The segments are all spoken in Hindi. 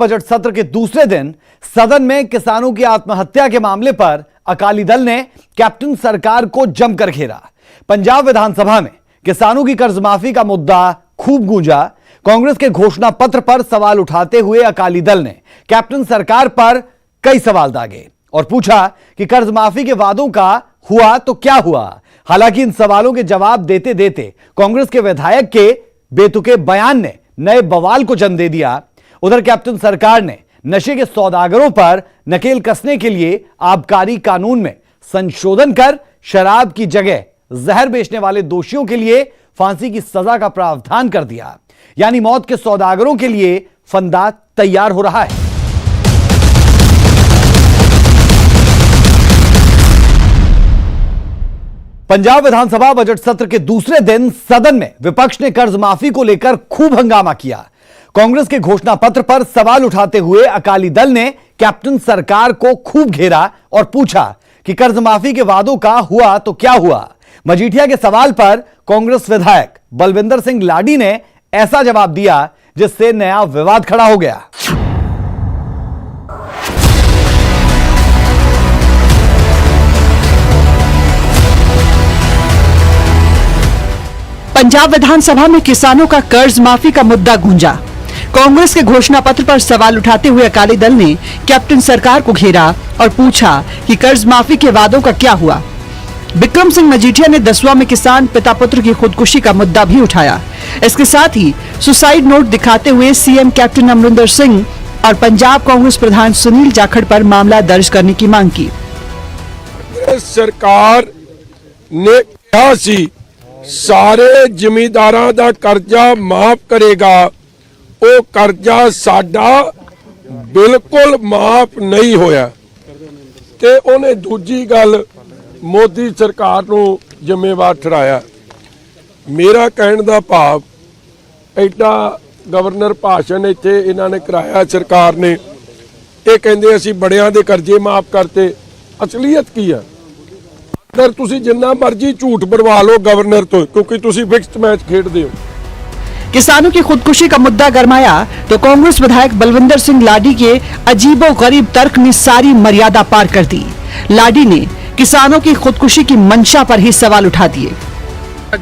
बजट सत्र के दूसरे दिन सदन में किसानों की आत्महत्या के मामले पर अकाली दल ने कैप्टन सरकार को जमकर घेरा। पंजाब विधानसभा में किसानों की कर्ज माफी का मुद्दा खूब गूंजा। कांग्रेस के घोषणा पत्र पर सवाल उठाते हुए अकाली दल ने कैप्टन सरकार पर कई सवाल दागे और पूछा कि कर्ज माफी के वादों का हुआ तो क्या हुआ। हालांकि इन सवालों के जवाब देते देते कांग्रेस के विधायक के बेतुके बयान ने नए बवाल को जन्म दे दिया। उधर कैप्टन सरकार ने नशे के सौदागरों पर नकेल कसने के लिए आबकारी कानून में संशोधन कर शराब की जगह जहर बेचने वाले दोषियों के लिए फांसी की सजा का प्रावधान कर दिया। यानी मौत के सौदागरों के लिए फंदा तैयार हो रहा है। पंजाब विधानसभा बजट सत्र के दूसरे दिन सदन में विपक्ष ने कर्ज माफी को लेकर खूब हंगामा किया। कांग्रेस के घोषणा पत्र पर सवाल उठाते हुए अकाली दल ने कैप्टन सरकार को खूब घेरा और पूछा कि कर्ज माफी के वादों का हुआ तो क्या हुआ। मजीठिया के सवाल पर कांग्रेस विधायक बलविंदर सिंह लाडी ने ऐसा जवाब दिया जिससे नया विवाद खड़ा हो गया। पंजाब विधानसभा में किसानों का कर्ज माफी का मुद्दा गूंजा। कांग्रेस के घोषणा पत्र पर सवाल उठाते हुए अकाली दल ने कैप्टन सरकार को घेरा और पूछा कि कर्ज माफी के वादों का क्या हुआ। बिक्रम सिंह मजीठिया ने दसवां में किसान पिता पुत्र की खुदकुशी का मुद्दा भी उठाया। इसके साथ ही सुसाइड नोट दिखाते हुए सीएम कैप्टन अमरिंदर सिंह और पंजाब कांग्रेस प्रधान सुनील जाखड़ पर मामला दर्ज करने की मांग की। सरकार ने कहा सी सारे जिमीदारां दा कर्जा माफ करेगा, वो कर्जा साडा बिल्कुल माफ नहीं होया ते उन्हें दूजी गल मोदी सरकार नूं जिम्मेवार ठहराया। मेरा कहण दा भाव एडा गवर्नर भाषण इत्थे इन्हां ने कराया सरकार ने, ये कहंदे असीं बड़ियां दे कर्जे माफ करते। असलीयत की है? अगर तुसी जिन्ना मर्जी झूठ बनवा लो गवर्नर तो, क्योंकि तुसी फिक्स्ड मैच खेडदे हो। किसानों की खुदकुशी का मुद्दा गरमाया तो कांग्रेस विधायक बलविंदर सिंह लाडी के अजीबोगरीब तर्क ने सारी मर्यादा पार कर दी। लाडी ने किसानों की खुदकुशी की मंशा पर ही सवाल उठा दिए।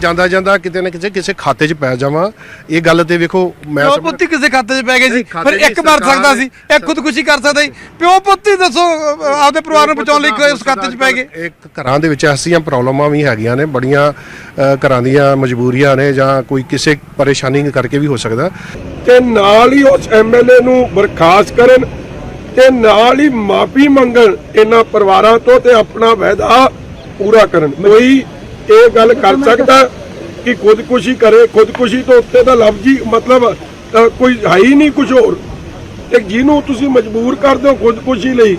ਜਾਂਦਾ ਜਾਂਦਾ ਕਿਤੇ ਨਾ ਕਿਸੇ ਖਾਤੇ 'ਚ ਪੈ ਜਾਵਾਂ, ਇਹ ਗੱਲ ਤੇ ਵੇਖੋ ਮੈਂ ਪਿਓ ਪੁੱਤੀ ਕਿਸੇ ਖਾਤੇ 'ਚ ਪੈ ਗਏ ਸੀ, ਪਰ ਇੱਕ ਮਰ ਸਕਦਾ ਸੀ, ਇੱਕ ਖੁਦਕੁਸ਼ੀ ਕਰ ਸਕਦਾ ਸੀ। ਪਿਓ ਪੁੱਤੀ ਦੱਸੋ ਆਪਦੇ ਪਰਿਵਾਰ ਨੂੰ ਬਚਾਉਣ ਲਈ ਉਸ ਖਾਤੇ 'ਚ ਪੈ ਗਏ। ਇੱਕ ਘਰਾਂ ਦੇ ਵਿੱਚ ਐਸੀਆਂ ਪ੍ਰੋਬਲਮਾਂ ਵੀ ਹੈਗੀਆਂ ਨੇ, ਬੜੀਆਂ ਘਰਾਂ ਦੀਆਂ ਮਜਬੂਰੀਆਂ ਨੇ ਜਾਂ ਕੋਈ ਕਿਸੇ ਪਰੇਸ਼ਾਨੀ ਕਰਕੇ ਵੀ ਹੋ ਸਕਦਾ, ਤੇ ਨਾਲ ਹੀ ਉਸ ਐਮਐਲਏ ਨੂੰ ਬਰਖਾਸਤ ਕਰਨ ਤੇ ਨਾਲ ਹੀ ਮਾਫੀ ਮੰਗਣ ਇਹਨਾਂ ਪਰਿਵਾਰਾਂ ਤੋਂ ਤੇ ਆਪਣਾ ਵਾਅਦਾ ਪੂਰਾ ਕਰਨ। ਕੋਈ ਇਹ ਗੱਲ ਕਰ ਸਕਦਾ ਕਿ ਖੁਦਕੁਸ਼ੀ ਕਰੇ? ਖੁਦਕੁਸ਼ੀ ਤੋਂ ਉੱਤੇ ਦਾ ਲਫ਼ਜ਼ ਹੀ ਮਤਲਬ ਕੋਈ ਹੈ ਹੀ ਨਹੀਂ ਕੁਝ ਹੋਰ। ਤੇ ਜਿਹਨੂੰ ਤੁਸੀਂ ਮਜਬੂਰ ਕਰਦੇ ਹੋ ਖੁਦਕੁਸ਼ੀ ਲਈ,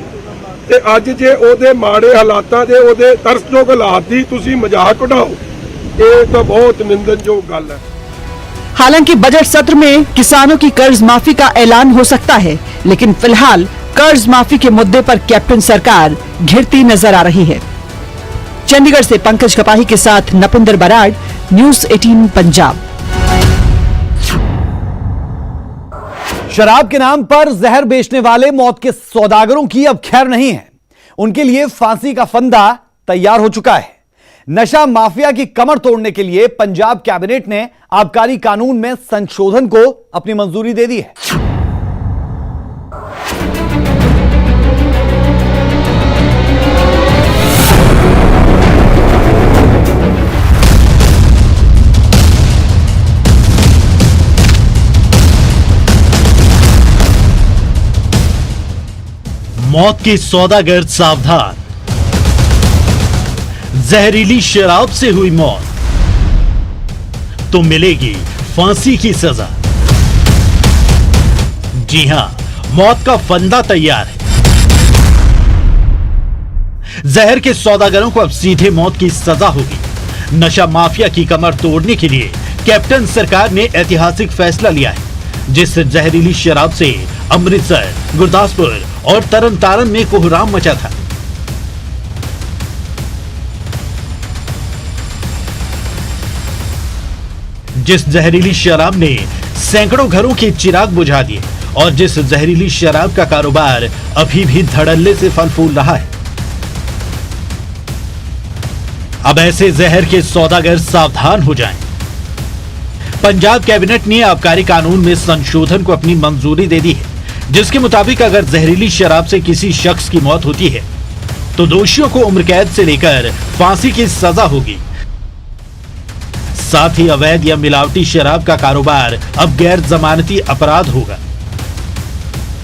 ਤੇ ਅੱਜ ਜੇ ਉਹਦੇ ਮਾੜੇ ਹਾਲਾਤਾਂ ਦੇ ਉਹਦੇ ਤਰਸਯੋਗ ਹਾਲਾਤ ਦੀ ਤੁਸੀਂ ਮਜ਼ਾਕ ਉਡਾਓ, ਇਹ ਤਾਂ ਬਹੁਤ ਨਿੰਦਣਯੋਗ ਗੱਲ ਹੈ। हालांकि बजट सत्र में किसानों की कर्ज माफी का ऐलान हो सकता है, लेकिन फिलहाल कर्ज माफी के मुद्दे पर कैप्टन सरकार घिरती नजर आ रही है। चंडीगढ़ से पंकज कपाही के साथ नपिंदर बराड़, न्यूज़ 18 पंजाब। शराब के नाम पर जहर बेचने वाले मौत के सौदागरों की अब खैर नहीं है। उनके लिए फांसी का फंदा तैयार हो चुका है। नशा माफिया की कमर तोड़ने के लिए पंजाब कैबिनेट ने आबकारी कानून में संशोधन को अपनी मंजूरी दे दी है। मौत के सौदागर सावधान, जहरीली शराब से हुई मौत तो मिलेगी फांसी की सजा। जी हां, मौत का फंदा तैयार है। जहर के सौदागरों को अब सीधे मौत की सजा होगी। नशा माफिया की कमर तोड़ने के लिए कैप्टन सरकार ने ऐतिहासिक फैसला लिया है, जिससे जहरीली शराब से अमृतसर, गुरदासपुर और तरनतारन में कोहराम मचा था। जिस जहरीली शराब ने सैकड़ों घरों के चिराग बुझा दिए और जिस जहरीली शराब का कारोबार अभी भी धड़ल्ले से फल फूल रहा है। अब ऐसे जहर के सौदागर सावधान हो जाएं। पंजाब कैबिनेट ने आबकारी कानून में संशोधन को अपनी मंजूरी दे दी है, जिसके मुताबिक अगर जहरीली शराब से किसी शख्स की मौत होती है तो दोषियों को उम्र कैद से लेकर फांसी की सजा होगी। साथ ही अवैध या मिलावटी शराब का कारोबार अब गैर जमानती अपराध होगा।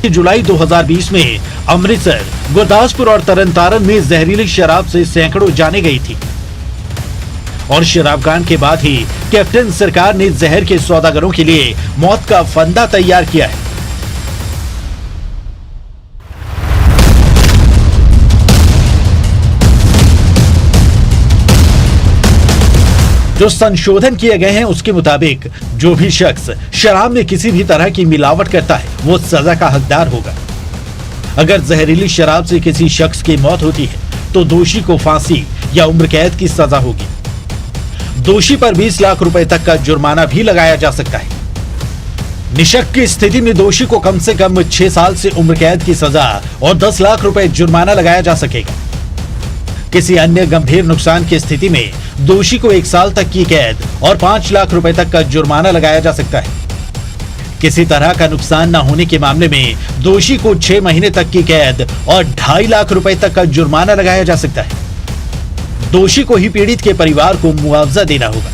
जुलाई 2020 में अमृतसर, गुरदासपुर और तरनतारन में जहरीली शराब से सैकड़ों जानें गई थी और शराबकांड के बाद ही कैप्टन सरकार ने जहर के सौदागरों के लिए मौत का फंदा तैयार किया है। जो संशोधन किए गए हैं उसके मुताबिक जो भी शख्स शराब में किसी भी तरह की मिलावट करता है वो सजा का हकदार होगा। अगर जहरीली शराब से किसी शख्स की मौत होती है तो दोषी को फांसी या उम्र कैद की सजा होगी। दोषी पर 20 लाख रुपए तक का जुर्माना भी लगाया जा सकता है। निशक की स्थिति में दोषी को कम से कम 6 साल से उम्र कैद की सजा और 10 लाख रुपए जुर्माना लगाया जा सकेगा। किसी अन्य गंभीर नुकसान की स्थिति में दोषी को 1 साल तक की कैद और 5 लाख रुपए तक का जुर्माना लगाया जा सकता है। किसी तरह का नुकसान न होने के मामले में दोषी को 6 महीने तक की कैद और 2.5 लाख रुपए तक का जुर्माना लगाया जा सकता है। दोषी को ही पीड़ित के परिवार को मुआवजा देना होगा।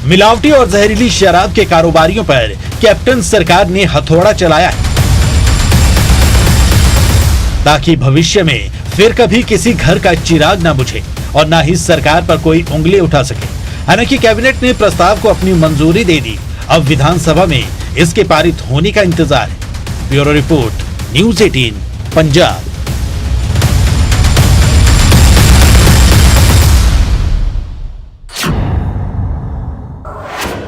मिलावटी और जहरीली शराब के कारोबारियों पर कैप्टन सरकार ने हथौड़ा चलाया है ताकि भविष्य में फिर कभी किसी घर का चिराग न बुझे और न ही सरकार पर कोई उंगली उठा सके। हालांकि कैबिनेट ने प्रस्ताव को अपनी मंजूरी दे दी। अब विधानसभा में इसके पारित होने का इंतजार है। Bureau report, news 18 Punjab.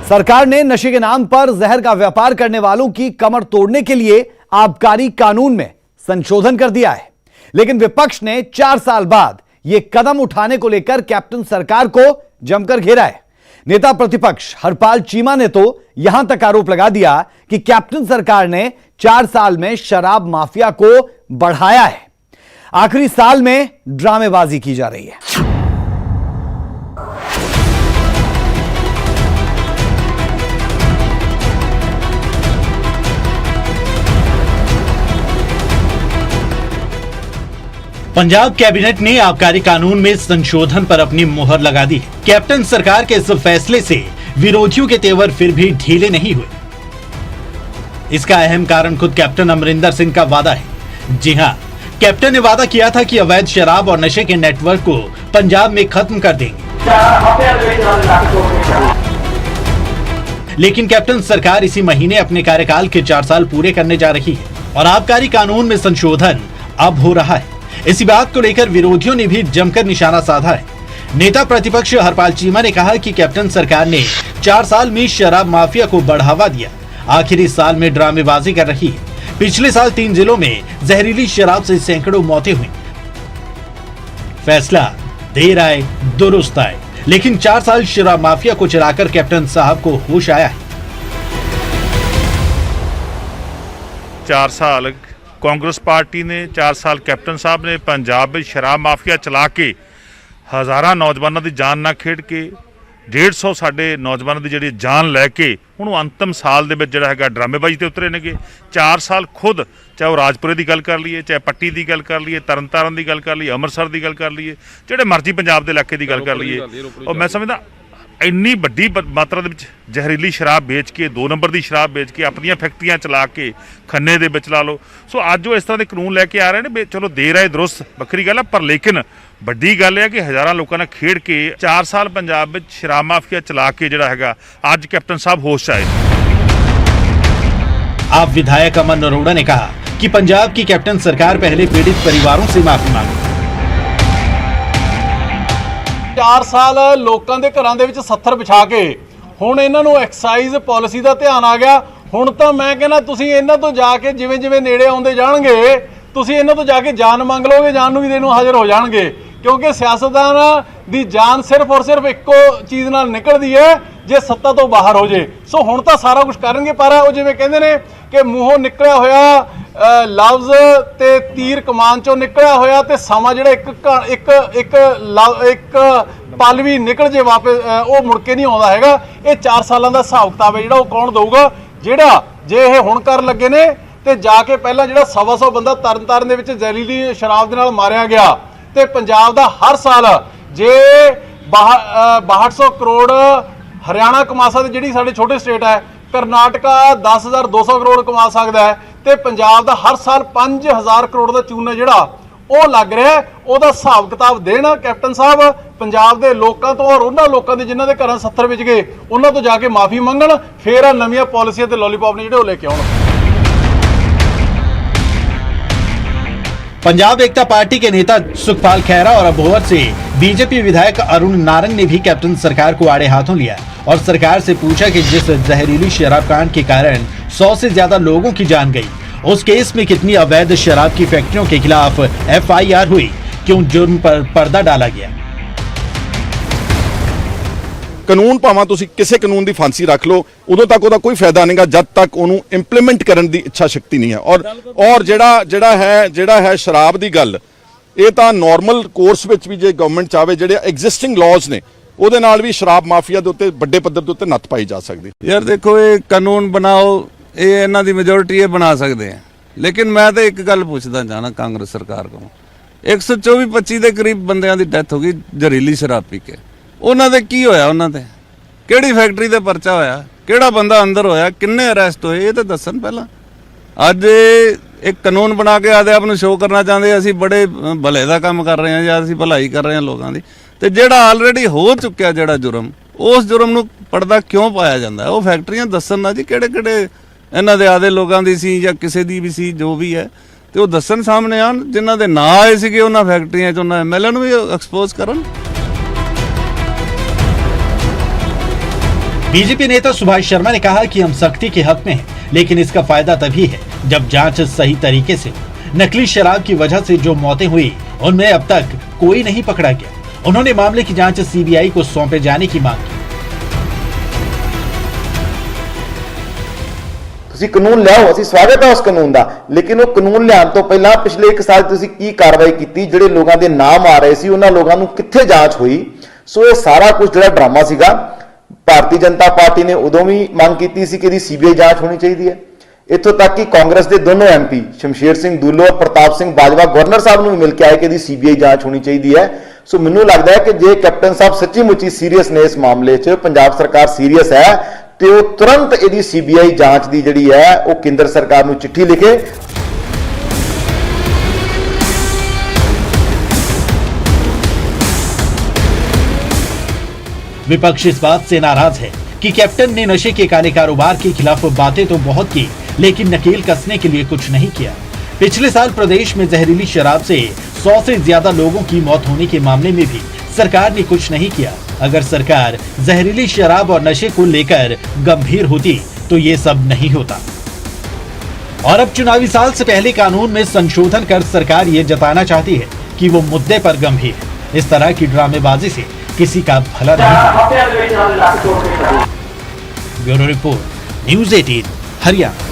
सरकार ने नशे के नाम पर जहर का व्यापार करने वालों की कमर तोड़ने के लिए आबकारी कानून में संशोधन कर दिया है, लेकिन विपक्ष ने 4 साल बाद यह कदम उठाने को लेकर कैप्टन सरकार को जमकर घेरा है। नेता प्रतिपक्ष हरपाल चीमा ने तो यहां तक आरोप लगा दिया कि कैप्टन सरकार ने 4 साल में शराब माफिया को बढ़ाया है। आखिरी साल में ड्रामेबाजी की जा रही है। पंजाब कैबिनेट ने आबकारी कानून में संशोधन पर अपनी मुहर लगा दी है। कैप्टन सरकार के इस फैसले से विरोधियों के तेवर फिर भी ढीले नहीं हुए। इसका अहम कारण खुद कैप्टन अमरिंदर सिंह का वादा है। जी हां, कैप्टन ने वादा किया था कि अवैध शराब और नशे के नेटवर्क को पंजाब में खत्म कर देंगे, लेकिन कैप्टन सरकार इसी महीने अपने कार्यकाल के 4 साल पूरे करने जा रही है और आबकारी कानून में संशोधन अब हो रहा है। इसी बात को लेकर विरोधियों ने भी जमकर निशाना साधा है। नेता प्रतिपक्ष हरपाल चीमा ने कहा कि कैप्टन सरकार ने 4 साल में शराब माफिया को बढ़ावा दिया, आखिरी साल में ड्रामेबाजी कर रही है। पिछले साल 3 जिलों में जहरीली शराब से सैकड़ों मौतें हुई। फैसला देर आए दुरुस्त आए, लेकिन 4 साल शराब माफिया को चलाकर कैप्टन साहब को होश आया है। 4 साल कांग्रेस पार्टी ने, 4 साल कैप्टन साहब ने पंजाब में शराब माफिया चला के हज़ारां नौजवानों की जान ना खेड के 150 साडे नौजवानों की जिहड़ी जान लैके हुण अंतिम साल दे विच जिहड़ा हैगा ड्रामेबाजी ते उतरे नेगे। 4 साल खुद चाहे राजपुरे की गल कर लीए, चाहे पट्टी की गल कर लीए, तरनतारन की गल कर लीए, अमृतसर की गल कर लीए, जिहड़े मर्जी पंजाब के इलाके की गल कर लीए, और मैं समझदा ਇੰਨੀ ਵੱਡੀ ਮਾਤਰਾ ਦੇ ਵਿੱਚ ਜ਼ਹਿਰੀਲੀ ਸ਼ਰਾਬ ਵੇਚ ਕੇ 2 ਨੰਬਰ ਦੀ ਸ਼ਰਾਬ ਵੇਚ ਕੇ ਆਪਣੀਆਂ ਫੈਕਟਰੀਆਂ ਚਲਾ ਕੇ ਖੰਨੇ ਦੇ ਵਿੱਚ ਲਾ ਲਓ। ਸੋ ਅੱਜ ਉਹ ਇਸ ਤਰ੍ਹਾਂ ਦੇ ਕਾਨੂੰਨ ਲੈ ਕੇ ਆ ਰਹੇ ਨੇ। ਚਲੋ ਦੇਰ ਆਏ ਦਰੁਸਤ ਵੱਖਰੀ ਗੱਲ ਹੈ, ਪਰ ਲੇਕਿਨ ਵੱਡੀ ਗੱਲ ਹੈ ਕਿ ਹਜ਼ਾਰਾਂ ਲੋਕਾਂ ਨਾਲ ਖੇਡ ਕੇ 4 ਸਾਲ ਪੰਜਾਬ ਵਿੱਚ ਸ਼ਰਾਬ ਮਾਫੀਆ ਚਲਾ ਕੇ ਜਿਹੜਾ ਹੈਗਾ ਅੱਜ ਕੈप्टन साहब होश आए। आप विधायक अमन अरोड़ा ने कहा कि पंजाब की कैप्टन सरकार पहले पीड़ित परिवारों से माफी मांगे। 4 ਸਾਲ ਲੋਕਾਂ ਦੇ ਘਰਾਂ ਦੇ ਵਿੱਚ 70 ਵਿਛਾ ਕੇ ਹੁਣ ਇਹਨਾਂ ਨੂੰ ਐਕਸਾਈਜ਼ ਪਾਲਿਸੀ ਦਾ ਧਿਆਨ ਆ ਗਿਆ। ਹੁਣ ਤਾਂ ਮੈਂ ਕਹਿੰਦਾ ਤੁਸੀਂ ਇਹਨਾਂ ਤੋਂ ਜਾ ਕੇ ਜਿਵੇਂ ਜਿਵੇਂ ਨੇੜੇ ਆਉਂਦੇ ਜਾਣਗੇ ਤੁਸੀਂ ਇਹਨਾਂ ਤੋਂ ਜਾ ਕੇ ਜਾਨ ਮੰਗ ਲਓਗੇ, ਜਾਨ ਨੂੰ ਵੀ ਦੇਣ ਨੂੰ ਹਾਜ਼ਰ ਹੋ ਜਾਣਗੇ, ਕਿਉਂਕਿ ਸਿਆਸਤਦਾਨ ਦੀ ਜਾਨ ਸਿਰਫ ਔਰ ਸਿਰਫ ਇੱਕੋ ਚੀਜ਼ ਨਾਲ ਨਿਕਲਦੀ ਹੈ, ਜੇ ਸੱਤਾ ਤੋਂ ਬਾਹਰ ਹੋ ਜੇ। ਸੋ ਹੁਣ ਤਾਂ ਸਾਰਾ ਕੁਝ ਕਰਨਗੇ, ਪਰ ਉਹ ਜਿਵੇਂ ਕਹਿੰਦੇ ਨੇ ਕਿ ਮੂੰਹੋਂ ਨਿਕਲਿਆ ਹੋਇਆ ਲਫ਼ਜ਼ ਤੇ ਤੀਰ ਕਮਾਨ ਚੋਂ ਨਿਕਲਿਆ ਹੋਇਆ ਤੇ ਸਮਾਂ ਜਿਹੜਾ ਇੱਕ ਪਲ ਵੀ ਨਿਕਲ ਜੇ ਵਾਪਸ ਉਹ ਮੁੜ ਕੇ ਨਹੀਂ ਆਉਂਦਾ ਹੈਗਾ। ਇਹ 4 ਸਾਲਾਂ ਦਾ ਹਿਸਾਬ ਕਿਤਾਬ ਹੈ ਜਿਹੜਾ ਉਹ ਕੌਣ ਦਊਗਾ, ਜਿਹੜਾ ਜੇ ਇਹ ਹੁਣ ਕਰਨ ਲੱਗੇ ਨੇ ਤੇ ਜਾ ਕੇ ਪਹਿਲਾਂ ਜਿਹੜਾ 125 ਬੰਦਾ ਤਰਨਤਾਰਨ ਦੇ ਵਿੱਚ ਜ਼ਹਿਰੀਲੀ ਸ਼ਰਾਬ ਦੇ ਨਾਲ ਮਾਰਿਆ ਗਿਆ ਤੇ ਪੰਜਾਬ ਦਾ ਹਰ ਸਾਲ ਜੇ 6200 ਕਰੋੜ ਹਰਿਆਣਾ ਕਮਾ ਸਕਦਾ, ਜਿਹੜੀ ਸਾਡੇ ਛੋਟੇ ਸਟੇਟ ਹੈ, ਕਰਨਾਟਕਾ 10,200 ਕਰੋੜ ਕਮਾ ਸਕਦਾ ਹੈ ਤੇ ਪੰਜਾਬ ਦਾ ਹਰ ਸਾਲ 5000 ਕਰੋੜ ਦਾ ਚੂਨਾ ਜਿਹੜਾ ਉਹ ਲੱਗ ਰਿਹਾ, ਉਹਦਾ ਹਿਸਾਬ ਕਿਤਾਬ ਦੇਣਾ ਕੈਪਟਨ ਸਾਹਿਬ ਪੰਜਾਬ ਦੇ ਲੋਕਾਂ ਤੋਂ ਔਰ ਉਹਨਾਂ ਲੋਕਾਂ ਦੇ ਜਿਨ੍ਹਾਂ ਦੇ ਘਰਾਂ 70 ਵਿੱਚ ਗਏ ਉਹਨਾਂ ਤੋਂ ਜਾ ਕੇ ਮਾਫੀ ਮੰਗਣ, ਫੇਰ ਆ ਨਵੀਆਂ ਪਾਲਿਸੀਆਂ ਤੇ ਲੋਲੀਪੌਪ ਨੇ ਜਿਹੜੇ ਉਹ ਲੈ ਕੇ ਆਉਣ। पंजाब एकता पार्टी के नेता सुखपाल खैरा और अबोहर से बीजेपी विधायक अरुण नारंग ने भी कैप्टन सरकार को आड़े हाथों लिया और सरकार से पूछा कि जिस जहरीली शराब कांड के कारण 100 से ज्यादा लोगों की जान गई, उस केस में कितनी अवैध शराब की फैक्ट्रियों के खिलाफ FIR हुई, क्यों जुर्म पर पर्दा डाला गया। ਕਾਨੂੰਨ ਭਾਵੇਂ ਤੁਸੀਂ ਕਿਸੇ ਕਾਨੂੰਨ ਦੀ ਫਾਂਸੀ ਰੱਖ ਲਓ, ਉਦੋਂ ਤੱਕ ਉਹਦਾ ਕੋਈ ਫਾਇਦਾ ਨਹੀਂਗਾ ਜਦ ਤੱਕ ਉਹਨੂੰ ਇੰਪਲੀਮੈਂਟ ਕਰਨ ਦੀ ਇੱਛਾ ਸ਼ਕਤੀ ਨਹੀਂ ਹੈ। ਔਰ ਜਿਹੜਾ ਹੈ ਸ਼ਰਾਬ ਦੀ ਗੱਲ, ਇਹ ਤਾਂ ਨਾਰਮਲ ਕੋਰਸ ਵਿੱਚ ਵੀ ਜੇ ਗਵਰਨਮੈਂਟ ਚਾਹਵੇ ਜਿਹੜੇ ਐਗਜ਼ਿਸਟਿੰਗ ਲਾਜ਼ ਨੇ ਉਹਦੇ ਨਾਲ ਵੀ ਸ਼ਰਾਬ ਮਾਫੀਆ ਦੇ ਉੱਤੇ ਵੱਡੇ ਪੱਧਰ ਦੇ ਉੱਤੇ ਨੱਥ ਪਾਈ ਜਾ ਸਕਦੀ। ਯਾਰ ਦੇਖੋ, ਇਹ ਕਾਨੂੰਨ ਬਣਾਓ, ਇਹ ਇਹਨਾਂ ਦੀ ਮੈਜੋਰਿਟੀ ਇਹ ਬਣਾ ਸਕਦੇ ਆ, ਲੇਕਿਨ ਮੈਂ ਤਾਂ ਇੱਕ ਗੱਲ ਪੁੱਛਦਾ ਚਾਹਣਾ ਕਾਂਗਰਸ ਸਰਕਾਰ ਕੋਲ, 124-25 ਦੇ ਕਰੀਬ ਬੰਦਿਆਂ ਦੀ ਡੈਥ ਹੋ ਗਈ ਜ਼ਹਿਰੀਲੀ ਸ਼ਰਾਬ ਪੀ ਕੇ। ਉਹਨਾਂ ਦੇ ਕੀ ਹੋਇਆ, ਉਹਨਾਂ ਤੇ ਕਿਹੜੀ ਫੈਕਟਰੀ ਤੇ ਪਰਚਾ ਹੋਇਆ, ਕਿਹੜਾ ਬੰਦਾ ਅੰਦਰ ਹੋਇਆ, ਕਿੰਨੇ ਅਰੈਸਟ ਹੋਏ, ਇਹ ਤਾਂ ਦੱਸਣ ਪਹਿਲਾਂ। ਅੱਜ ਇੱਕ ਕਾਨੂੰਨ ਬਣਾ ਕੇ ਆਦੇ ਆਪ ਨੂੰ ਸ਼ੋਅ ਕਰਨਾ ਚਾਹੁੰਦੇ ਅਸੀਂ ਬੜੇ ਭਲੇ ਦਾ ਕੰਮ ਕਰ ਰਹੇ ਹਾਂ ਜਾਂ ਅਸੀਂ ਭਲਾਈ ਕਰ ਰਹੇ ਹਾਂ ਲੋਕਾਂ ਦੀ, ਤੇ ਜਿਹੜਾ ਆਲਰੇਡੀ ਹੋ ਚੁੱਕਿਆ ਜਿਹੜਾ ਜੁਰਮ, ਉਸ ਜੁਰਮ ਨੂੰ ਪਰਦਾ ਕਿਉਂ ਪਾਇਆ ਜਾਂਦਾ? ਉਹ ਫੈਕਟਰੀਆਂ ਦੱਸਣ ਨਾ ਜੀ ਕਿਹੜੇ ਕਿਹੜੇ ਇਹਨਾਂ ਦੇ ਆਦੇ ਲੋਕਾਂ ਦੀ ਸੀ ਜਾਂ ਕਿਸੇ ਦੀ ਵੀ ਸੀ, ਜੋ ਵੀ ਹੈ, ਤੇ ਉਹ ਦੱਸਣ ਸਾਹਮਣੇ ਆਉਣ। ਜਿਨ੍ਹਾਂ ਦੇ ਨਾਂ ਆਏ ਸੀਗੇ ਉਹਨਾਂ ਫੈਕਟਰੀਆਂ 'ਚ, ਉਹਨਾਂ MLA ਨੂੰ ਵੀ ਐਕਸਪੋਜ਼ ਕਰਨ। बीजेपी नेता सुभाष शर्मा ने कहा कि हम सख्ती के हक में हैं, लेकिन इसका फायदा तभी है जब जांच सही तरीके से हो। नकली शराब की वजह से जो मौतें हुई उनमें अब तक कोई नहीं पकड़ा गया। उन्होंने मामले की जांच CBI को सौंपे जाने की मांग की। ਤੁਸੀਂ ਕਾਨੂੰਨ ਲਿਆਓ, ਅਸੀਂ ਸਵਾਗਤ ਹੈ ਉਸ ਕਾਨੂੰਨ ਦਾ, ਲੇਕਿਨ ਉਹ ਕਾਨੂੰਨ ਲਿਆਉਣ ਤੋਂ ਪਹਿਲਾਂ ਪਿਛਲੇ 1 ਸਾਲ ਤੁਸੀਂ ਕੀ ਕਾਰਵਾਈ ਕੀਤੀ? ਜਿਹੜੇ ਲੋਕਾਂ ਦੇ ਨਾਮ ਆ ਰਹੇ ਸੀ ਉਹਨਾਂ ਲੋਕਾਂ ਨੂੰ ਕਿੱਥੇ ਜਾਂਚ ਹੋਈ? ਸੋ ਇਹ ਸਾਰਾ ਕੁਝ ਜਿਹੜਾ ਡਰਾਮਾ ਸੀਗਾ, ਭਾਰਤੀ ਜਨਤਾ ਪਾਰਟੀ ਨੇ ਉਦੋਂ ਵੀ ਮੰਗ ਕੀਤੀ ਸੀ ਕਿ ਇਹਦੀ CBI ਜਾਂਚ ਹੋਣੀ ਚਾਹੀਦੀ ਹੈ। ਇੱਥੋਂ ਤੱਕ ਕਿ ਕਾਂਗਰਸ ਦੇ ਦੋਨੋਂ MP ਸ਼ਮਸ਼ੇਰ ਸਿੰਘ ਦੂਲੋ और ਪ੍ਰਤਾਪ ਸਿੰਘ ਬਾਜਵਾ ਗਵਰਨਰ ਸਾਹਿਬ ਨੂੰ ਵੀ ਮਿਲ ਕੇ ਆਏ ਕਿ ਇਹਦੀ CBI ਜਾਂਚ ਹੋਣੀ ਚਾਹੀਦੀ ਹੈ। ਸੋ ਮੈਨੂੰ ਲੱਗਦਾ ਹੈ ਕਿ ਜੇ ਕੈਪਟਨ ਸਾਹਿਬ ਸੱਚੀ ਮੁੱਚੀ ਸੀਰੀਅਸ ਨੇ ਇਸ ਮਾਮਲੇ 'ਚ, ਪੰਜਾਬ ਸਰਕਾਰ ਸੀਰੀਅਸ ਹੈ, ਤੇ ਉਹ ਤੁਰੰਤ ਇਹਦੀ CBI ਜਾਂਚ ਦੀ ਜਿਹੜੀ ਹੈ ਉਹ ਕੇਂਦਰ ਸਰਕਾਰ ਨੂੰ ਚਿੱਠੀ ਲਿਖੇ। विपक्ष इस बात से नाराज है कि कैप्टन ने नशे के काले कारोबार के खिलाफ बातें तो बहुत की, लेकिन नकेल कसने के लिए कुछ नहीं किया। पिछले साल प्रदेश में जहरीली शराब से 100 से ज्यादा लोगों की मौत होने के मामले में भी सरकार ने कुछ नहीं किया। अगर सरकार जहरीली शराब और नशे को लेकर गंभीर होती तो ये सब नहीं होता। और अब चुनावी साल से पहले कानून में संशोधन कर सरकार ये जताना चाहती है कि वो मुद्दे पर गंभीर है। इस तरह की ड्रामेबाजी से किसी का भला नहीं। Bureau report, News 18 Haryana.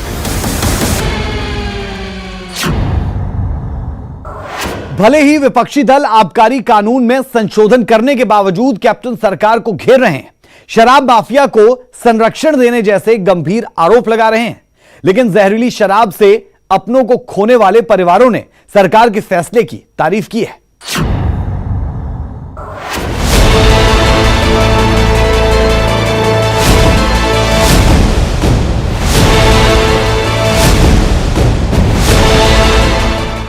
भले ही विपक्षी दल आबकारी कानून में संशोधन करने के बावजूद कैप्टन सरकार को घेर रहे हैं, शराब माफिया को संरक्षण देने जैसे गंभीर आरोप लगा रहे हैं, लेकिन जहरीली शराब से अपनों को खोने वाले परिवारों ने सरकार के फैसले की तारीफ की है।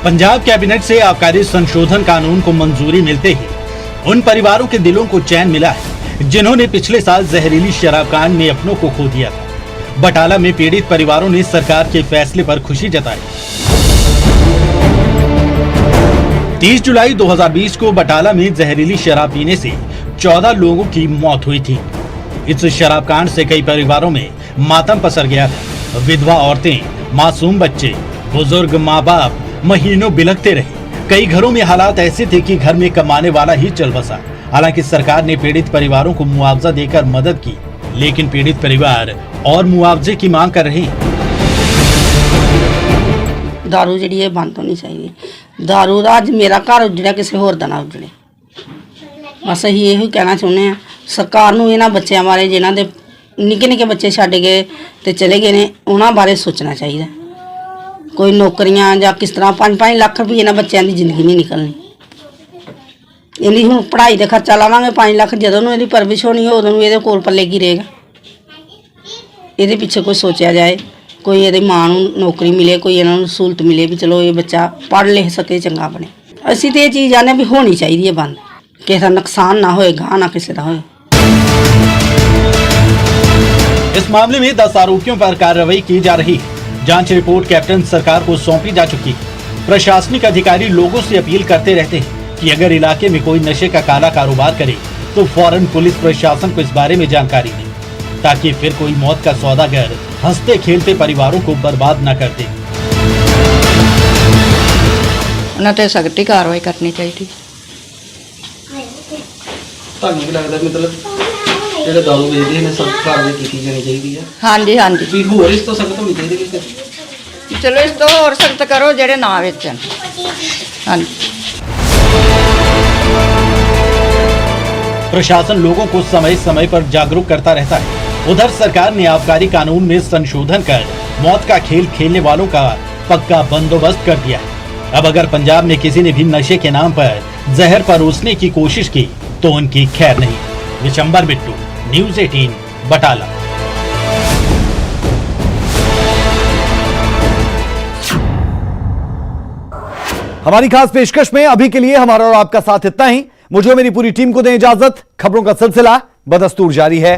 पंजाब कैबिनेट से आबकारी संशोधन कानून को मंजूरी मिलते ही उन परिवारों के दिलों को चैन मिला है जिन्होंने पिछले साल जहरीली शराब कांड में अपनों को खो दिया था। बटाला में पीड़ित परिवारों ने सरकार के फैसले पर खुशी जताई। 30 जुलाई 2020 को बटाला में जहरीली शराब पीने से 14 लोगों की मौत हुई थी। इस शराब कांड से कई परिवारों में मातम पसर गया था। विधवा औरतें, मासूम बच्चे, बुजुर्ग माँ बाप महीनों बिलखते रहे। कई घरों में हालात ऐसे थे कि घर में कमाने वाला ही चल बसा। हालांकि सरकार ने पीड़ित परिवारों को मुआवजा देकर मदद की, लेकिन पीड़ित परिवार और मुआवजे की मांग कर रहे हैं। दारू जी बंद होनी चाहिए। दारू का अज मेरा घर उजड़िया, किसी होर दा ना उजड़े। बस असीं यही कहना चाहुंदे हां सरकार नूं इन्हां बच्चों बारे, जिन्हां दे निक्के निक्के बच्चे छड्ड गए ते चले गए ने, उन्हां बारे सोचना चाहिए। कोई नौकरियां जां किस तरह 5-5 लाख रुपये इन्हां बच्चों की जिंदगी नहीं निकलनी। इहदी हुण पढ़ाई का खर्चा लावांगे 5 लाख, जदों नूं इहदी परवरिश होनी है उदों इहदे कोल पल्ले की रहेगा। इहदे पिछे कोई सोचा जाए, कोई इहदी मां नूं नौकरी मिले, कोई इन्हां नूं सहूलत मिले भी चलो ये बच्चा पढ़ लिख सके, चंगा बने। असीं ते ये चीज़ आने भी होनी चाहिए बंद, किसी का नुकसान ना होए, गाह ना किसी का होए। इस मामले में 10 आरोपियों पर कार्रवाई की जा रही है। जांच रिपोर्ट कैप्टन सरकार को सौंपी जा चुकी है। प्रशासनिक अधिकारी लोगों से अपील करते रहते हैं कि अगर इलाके में कोई नशे का काला कारोबार करे तो फौरन पुलिस प्रशासन को इस बारे में जानकारी दे, ताकि फिर कोई मौत का सौदागर हंसते खेलते परिवारों को बर्बाद न कर दे। उन्हें तो सख्ती कार्रवाई करनी चाहिए। ਤੁਹਾਨੂੰ ਕੀ ਲੱਗਦਾ ਮਤਲਬ ਜਿਹੜੇ ਦਾਰੂ ਵੇਚਦੇ ਨੇ ਸਖਤ ਕਾਰਵਾਈ ਕੀਤੀ ਜਾਣੀ ਚਾਹੀਦੀ ਹੈ? हाँ जी हाँ जी, ਵੀ ਹੋਰ ਇਸ ਤੋਂ ਸਖਤ ਹੋਣੀ ਚਾਹੀਦੀ ਹੈ। चलो इस तो और सख्त करो जेड़े ना बेचन। हाँ जी। प्रशासन लोगों को समय समय पर जागरूक करता रहता है। उधर सरकार ने आबकारी कानून में संशोधन कर मौत का खेल खेलने वालों का पक्का बंदोबस्त कर दिया है। अब अगर पंजाब में किसी ने भी नशे के नाम पर जहर परोसने की कोशिश की तो उनकी खैर नहीं। विशंबर बिट्टू, न्यूज़ 18, बटाला। हमारी खास पेशकश में अभी के लिए हमारा और आपका साथ इतना ही। मुझे और मेरी पूरी टीम को दें इजाजत। खबरों का सिलसिला बदस्तूर जारी है।